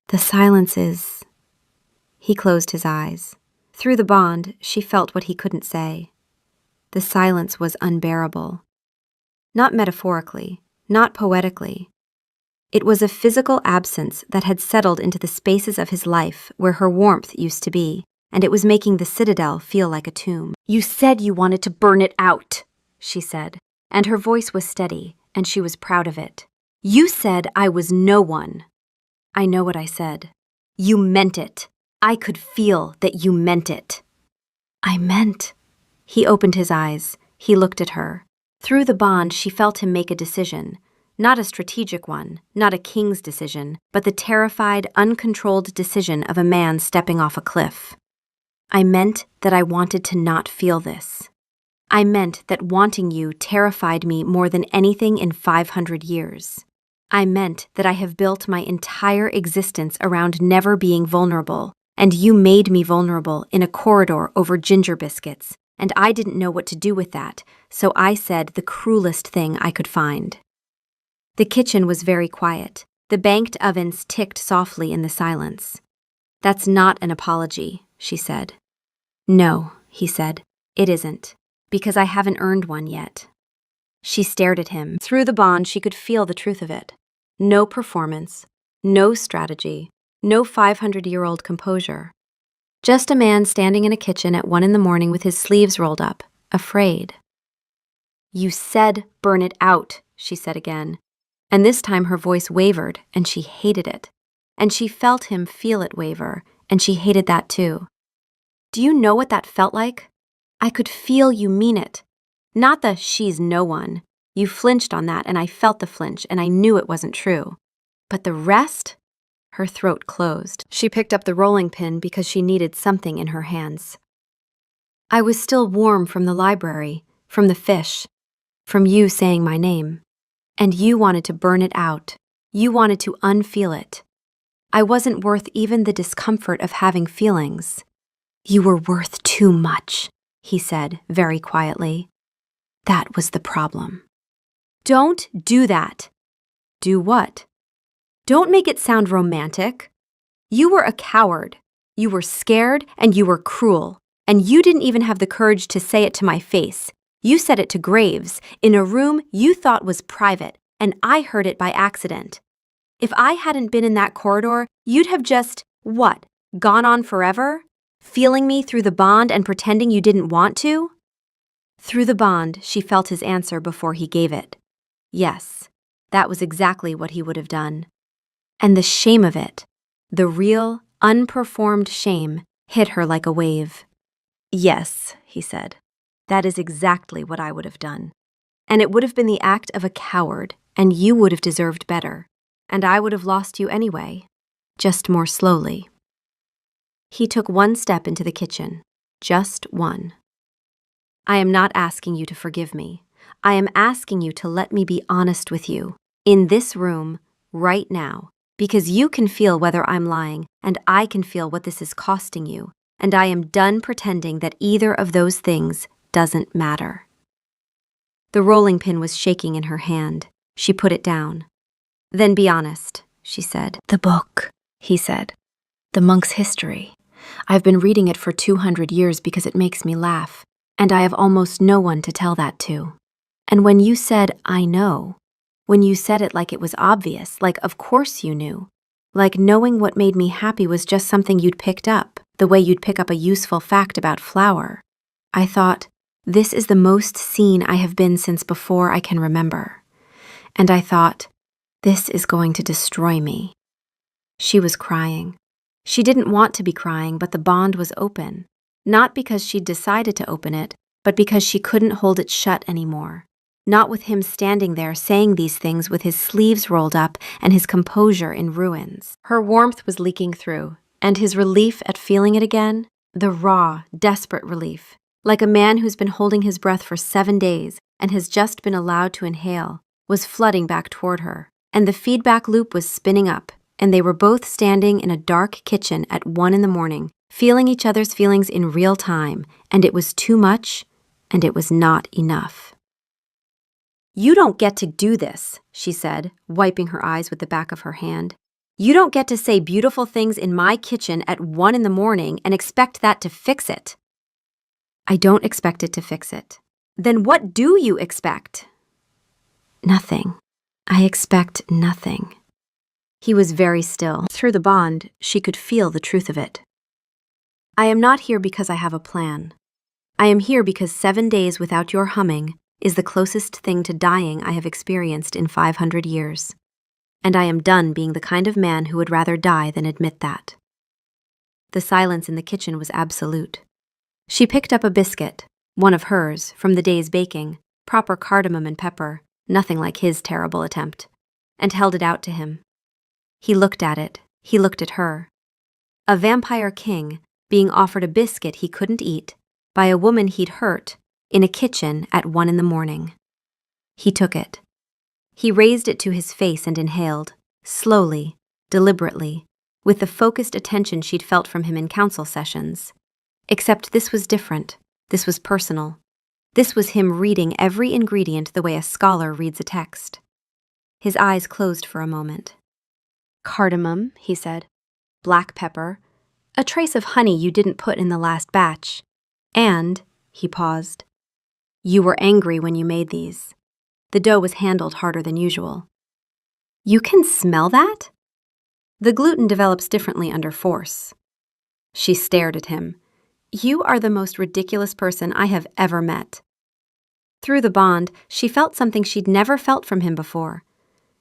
"The silence is—" He closed his eyes. Through the bond, she felt what he couldn't say. The silence was unbearable. Not metaphorically, not poetically. It was a physical absence that had settled into the spaces of his life where her warmth used to be, and it was making the citadel feel like a tomb. "You said you wanted to burn it out," she said, and her voice was steady, and she was proud of it. "You said I was no one." "I know what I said." "You meant it. I could feel that you meant it." "I meant—" He opened his eyes. He looked at her. Through the bond, she felt him make a decision. Not a strategic one, not a king's decision, but the terrified, uncontrolled decision of a man stepping off a cliff. "I meant that I wanted to not feel this. I meant that wanting you terrified me more than anything in 500 years. I meant that I have built my entire existence around never being vulnerable, and you made me vulnerable in a corridor over ginger biscuits, and I didn't know what to do with that, so I said the cruelest thing I could find." The kitchen was very quiet. The banked ovens ticked softly in the silence. "That's not an apology," she said. No, he said, it isn't, because I haven't earned one yet. She stared at him. Through the bond, she could feel the truth of it. No performance, no strategy, no 500-year-old composure. Just a man standing in a kitchen at 1 a.m. with his sleeves rolled up, afraid. You said burn it out, she said again. And this time her voice wavered, and she hated it. And she felt him feel it waver, and she hated that too. Do you know what that felt like? I could feel you mean it. Not the she's no one. You flinched on that, and I felt the flinch, and I knew it wasn't true. But the rest? Her throat closed. She picked up the rolling pin because she needed something in her hands. I was still warm from the library, from the fish, from you saying my name. And you wanted to burn it out. You wanted to unfeel it. I wasn't worth even the discomfort of having feelings. You were worth too much, he said very quietly. That was the problem. Don't do that. Do what? Don't make it sound romantic. You were a coward. You were scared and you were cruel. And you didn't even have the courage to say it to my face. You said it to Graves, in a room you thought was private, and I heard it by accident. If I hadn't been in that corridor, you'd have just, what, gone on forever? Feeling me through the bond and pretending you didn't want to? Through the bond, she felt his answer before he gave it. Yes, that was exactly what he would have done. And the shame of it, the real, unperformed shame, hit her like a wave. Yes, he said. That is exactly what I would have done. And it would have been the act of a coward, and you would have deserved better. And I would have lost you anyway, just more slowly. He took one step into the kitchen, just one. I am not asking you to forgive me. I am asking you to let me be honest with you, in this room, right now, because you can feel whether I'm lying, and I can feel what this is costing you, and I am done pretending that either of those things doesn't matter. The rolling pin was shaking in her hand. She put it down. Then be honest, she said. The book, he said. The monk's history. I've been reading it for 200 years because it makes me laugh, and I have almost no one to tell that to. And when you said, I know, when you said it like it was obvious, like of course you knew, like knowing what made me happy was just something you'd picked up, the way you'd pick up a useful fact about flour, I thought, this is the most seen I have been since before I can remember. And I thought, this is going to destroy me. She was crying. She didn't want to be crying, but the bond was open. Not because she'd decided to open it, but because she couldn't hold it shut anymore. Not with him standing there saying these things with his sleeves rolled up and his composure in ruins. Her warmth was leaking through, and his relief at feeling it again, the raw, desperate relief, like a man who's been holding his breath for 7 days and has just been allowed to inhale, was flooding back toward her, and the feedback loop was spinning up, and they were both standing in a dark kitchen at 1 a.m, feeling each other's feelings in real time, and it was too much, and it was not enough. You don't get to do this, she said, wiping her eyes with the back of her hand. You don't get to say beautiful things in my kitchen at 1 a.m. and expect that to fix it. I don't expect it to fix it. Then what do you expect? Nothing. I expect nothing. He was very still. Through the bond, she could feel the truth of it. I am not here because I have a plan. I am here because 7 days without your humming is the closest thing to dying I have experienced in 500 years. And I am done being the kind of man who would rather die than admit that. The silence in the kitchen was absolute. She picked up a biscuit, one of hers, from the day's baking, proper cardamom and pepper, nothing like his terrible attempt, and held it out to him. He looked at it, he looked at her. A vampire king being offered a biscuit he couldn't eat by a woman he'd hurt in a kitchen at 1 a.m. He took it. He raised it to his face and inhaled, slowly, deliberately, with the focused attention she'd felt from him in council sessions. Except this was different. This was personal. This was him reading every ingredient the way a scholar reads a text. His eyes closed for a moment. Cardamom, he said. Black pepper. A trace of honey you didn't put in the last batch. And, he paused, you were angry when you made these. The dough was handled harder than usual. You can smell that? The gluten develops differently under force. She stared at him. You are the most ridiculous person I have ever met. Through the bond, she felt something she'd never felt from him before.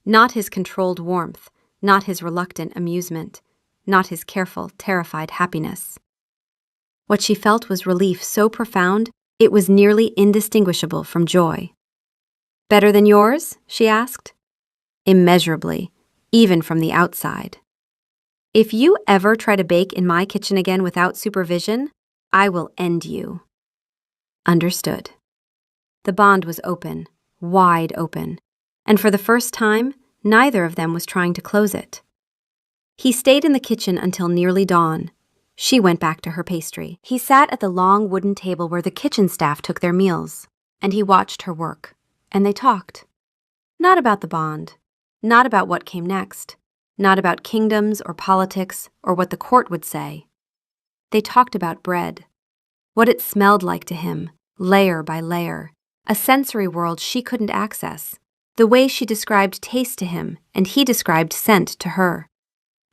Not his controlled warmth, not his reluctant amusement, not his careful, terrified happiness. What she felt was relief so profound, it was nearly indistinguishable from joy. Better than yours? She asked. Immeasurably, even from the outside. If you ever try to bake in my kitchen again without supervision, I will end you. Understood. The bond was open, wide open, and for the first time, neither of them was trying to close it. He stayed in the kitchen until nearly dawn. She went back to her pastry. He sat at the long wooden table where the kitchen staff took their meals, and he watched her work, and they talked. Not about the bond, not about what came next, not about kingdoms or politics or what the court would say. They talked about bread, what it smelled like to him, layer by layer, a sensory world she couldn't access, the way she described taste to him and he described scent to her.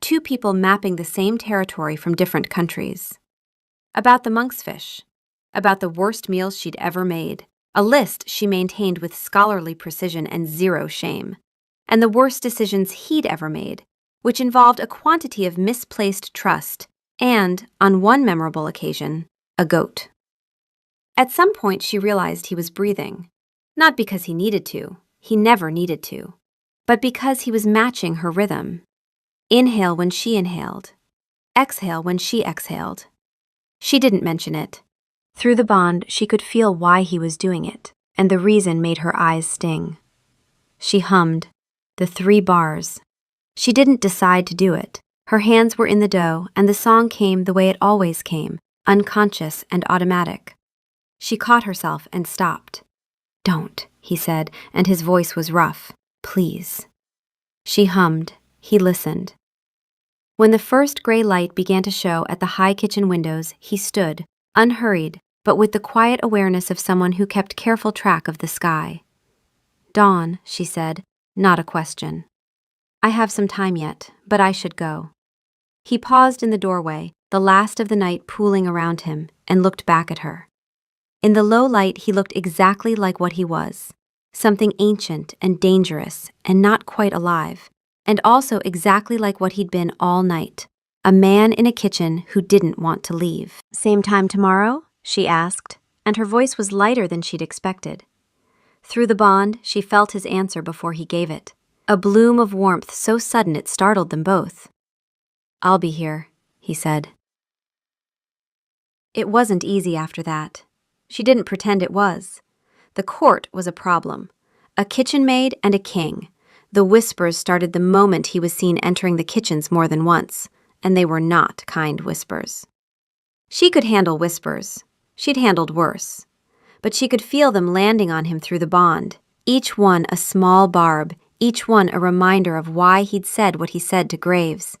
Two people mapping the same territory from different countries. About the monk's fish, about the worst meals she'd ever made, a list she maintained with scholarly precision and zero shame, and the worst decisions he'd ever made, which involved a quantity of misplaced trust and, on one memorable occasion, a goat. At some point she realized he was breathing, not because he needed to, he never needed to, but because he was matching her rhythm. Inhale when she inhaled, exhale when she exhaled. She didn't mention it. Through the bond, she could feel why he was doing it, and the reason made her eyes sting. She hummed, the 3 bars. She didn't decide to do it. Her hands were in the dough, and the song came the way it always came, unconscious and automatic. She caught herself and stopped. Don't, he said, and his voice was rough. Please. She hummed. He listened. When the first gray light began to show at the high kitchen windows, he stood, unhurried, but with the quiet awareness of someone who kept careful track of the sky. Dawn, she said, not a question. I have some time yet, but I should go. He paused in the doorway, the last of the night pooling around him, and looked back at her. In the low light, he looked exactly like what he was, something ancient and dangerous and not quite alive, and also exactly like what he'd been all night, a man in a kitchen who didn't want to leave. Same time tomorrow? She asked, and her voice was lighter than she'd expected. Through the bond, she felt his answer before he gave it, a bloom of warmth so sudden it startled them both. I'll be here, he said. It wasn't easy after that. She didn't pretend it was. The court was a problem. A kitchen maid and a king. The whispers started the moment he was seen entering the kitchens more than once, and they were not kind whispers. She could handle whispers. She'd handled worse. But she could feel them landing on him through the bond, each one a small barb, each one a reminder of why he'd said what he said to Graves,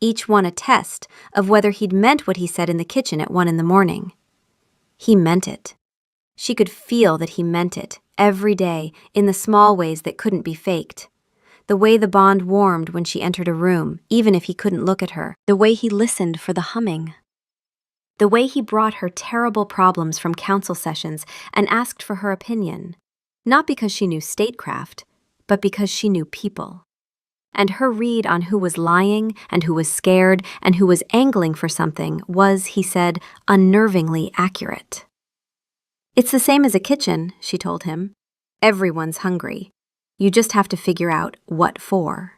each one a test of whether he'd meant what he said in the kitchen at 1 a.m. He meant it. She could feel that he meant it, every day, in the small ways that couldn't be faked. The way the bond warmed when she entered a room, even if he couldn't look at her. The way he listened for the humming. The way he brought her terrible problems from council sessions and asked for her opinion. Not because she knew statecraft, but because she knew people. And her read on who was lying and who was scared and who was angling for something was, he said, unnervingly accurate. It's the same as a kitchen, she told him. Everyone's hungry. You just have to figure out what for.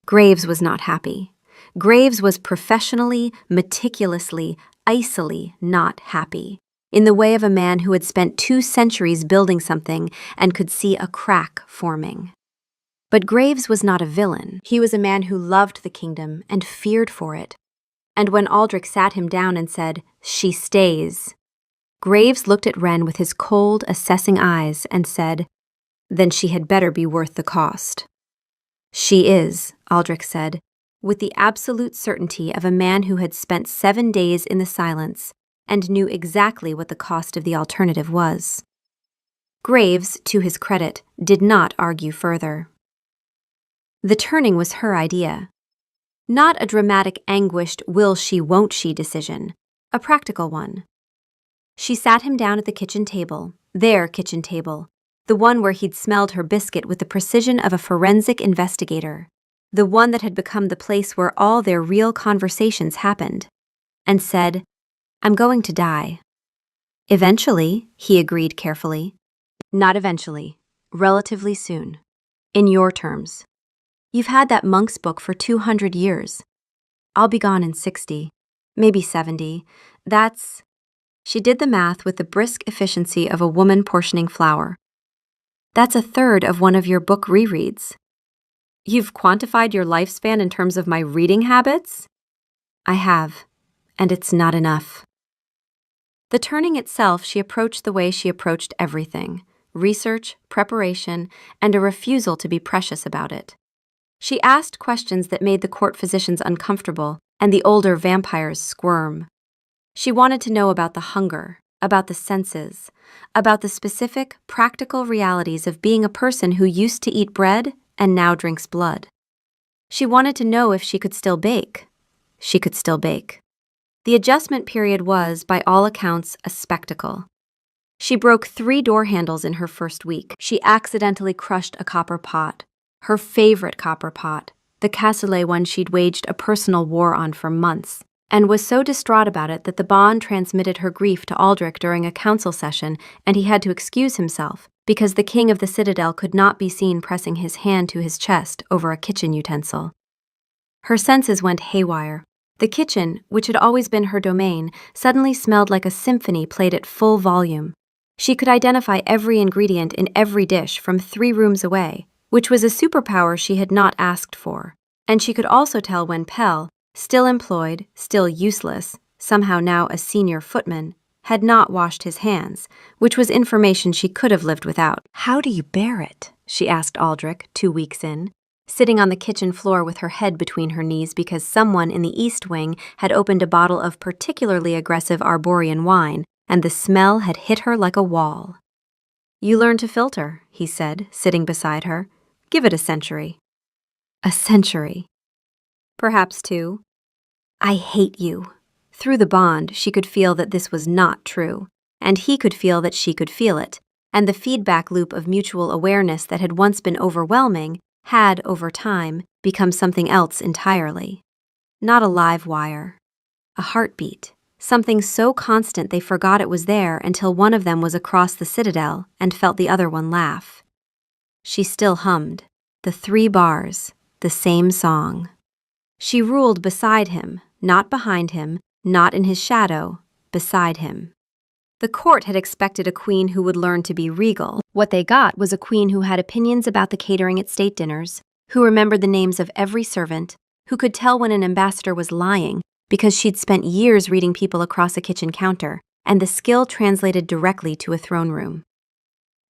Graves was not happy. Graves was professionally, meticulously, icily not happy, in the way of a man who had spent 2 centuries building something and could see a crack forming. But Graves was not a villain. He was a man who loved the kingdom and feared for it. And when Aldrich sat him down and said, "She stays," Graves looked at Wren with his cold, assessing eyes and said, "Then she had better be worth the cost." "She is," Aldrich said, with the absolute certainty of a man who had spent 7 days in the silence, and knew exactly what the cost of the alternative was. Graves, to his credit, did not argue further. The turning was her idea. Not a dramatic, anguished will she, won't she decision, a practical one. She sat him down at the kitchen table, their kitchen table, the one where he'd smelled her biscuit with the precision of a forensic investigator, the one that had become the place where all their real conversations happened, and said, "I'm going to die." "Eventually," he agreed carefully. "Not eventually. Relatively soon. In your terms. You've had that monk's book for 200 years. I'll be gone in 60, maybe 70. That's..." She did the math with the brisk efficiency of a woman portioning flour. "That's a third of one of your book rereads." "You've quantified your lifespan in terms of my reading habits?" "I have, and it's not enough." The turning itself she approached the way she approached everything: research, preparation, and a refusal to be precious about it. She asked questions that made the court physicians uncomfortable and the older vampires squirm. She wanted to know about the hunger, about the senses, about the specific, practical realities of being a person who used to eat bread and now drinks blood. She wanted to know if she could still bake. She could still bake. The adjustment period was, by all accounts, a spectacle. She broke 3 door handles in her first week. She accidentally crushed a copper pot, her favorite copper pot, the cassoulet one she'd waged a personal war on for months, and was so distraught about it that the bonne transmitted her grief to Aldrich during a council session, and he had to excuse himself because the king of the citadel could not be seen pressing his hand to his chest over a kitchen utensil. Her senses went haywire. The kitchen, which had always been her domain, suddenly smelled like a symphony played at full volume. She could identify every ingredient in every dish from 3 rooms away, which was a superpower she had not asked for. And she could also tell when Pell, still employed, still useless, somehow now a senior footman, had not washed his hands, which was information she could have lived without. "How do you bear it?" she asked Aldrich, 2 weeks in, sitting on the kitchen floor with her head between her knees because someone in the East Wing had opened a bottle of particularly aggressive Arborian wine, and the smell had hit her like a wall. "You learn to filter," he said, sitting beside her. "Give it a century." A century. Perhaps 2. "I hate you." Through the bond, she could feel that this was not true, and he could feel that she could feel it, and the feedback loop of mutual awareness that had once been overwhelming had, over time, become something else entirely. Not a live wire. A heartbeat. Something so constant they forgot it was there until one of them was across the citadel and felt the other one laugh. She still hummed. The 3 bars. The same song. She ruled beside him, not behind him, not in his shadow, beside him. The court had expected a queen who would learn to be regal. What they got was a queen who had opinions about the catering at state dinners, who remembered the names of every servant, who could tell when an ambassador was lying because she'd spent years reading people across a kitchen counter, and the skill translated directly to a throne room.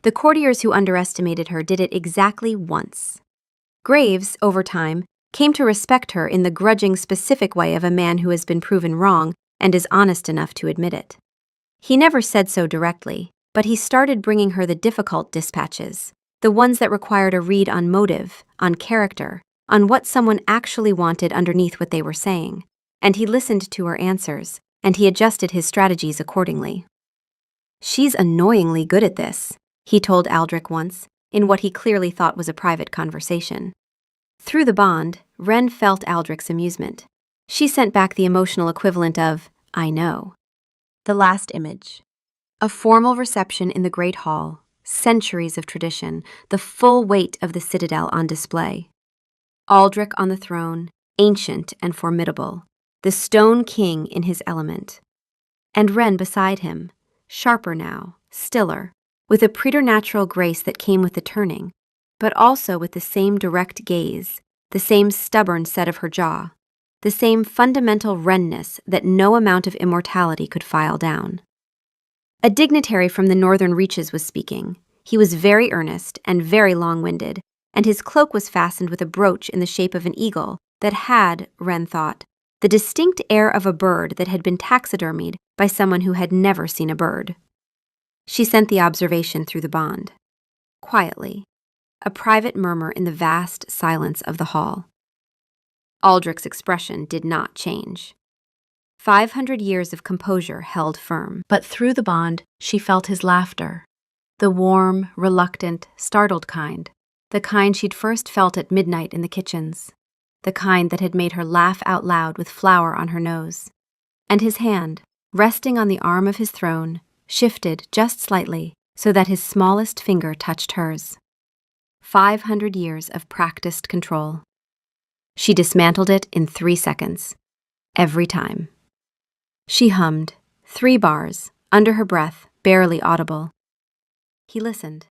The courtiers who underestimated her did it exactly once. Graves, over time, came to respect her in the grudging, specific way of a man who has been proven wrong and is honest enough to admit it. He never said so directly, but he started bringing her the difficult dispatches, the ones that required a read on motive, on character, on what someone actually wanted underneath what they were saying, and he listened to her answers, and he adjusted his strategies accordingly. "She's annoyingly good at this," he told Aldrich once, in what he clearly thought was a private conversation. Through the bond, Wren felt Aldrich's amusement. She sent back the emotional equivalent of, "I know." The last image. A formal reception in the Great Hall, centuries of tradition, the full weight of the citadel on display. Aldrich on the throne, ancient and formidable, the stone king in his element. And Wren beside him, sharper now, stiller, with a preternatural grace that came with the turning, but also with the same direct gaze, the same stubborn set of her jaw, the same fundamental Wrenness that no amount of immortality could file down. A dignitary from the northern reaches was speaking. He was very earnest and very long-winded, and his cloak was fastened with a brooch in the shape of an eagle that had, Wren thought, the distinct air of a bird that had been taxidermied by someone who had never seen a bird. She sent the observation through the bond. Quietly, a private murmur in the vast silence of the hall. Aldrich's expression did not change. 500 years of composure held firm. But through the bond, she felt his laughter. The warm, reluctant, startled kind. The kind she'd first felt at midnight in the kitchens. The kind that had made her laugh out loud with flour on her nose. And his hand, resting on the arm of his throne, shifted just slightly so that his smallest finger touched hers. 500 years of practiced control. She dismantled it in 3 seconds. Every time. She hummed, 3 bars, under her breath, barely audible. He listened.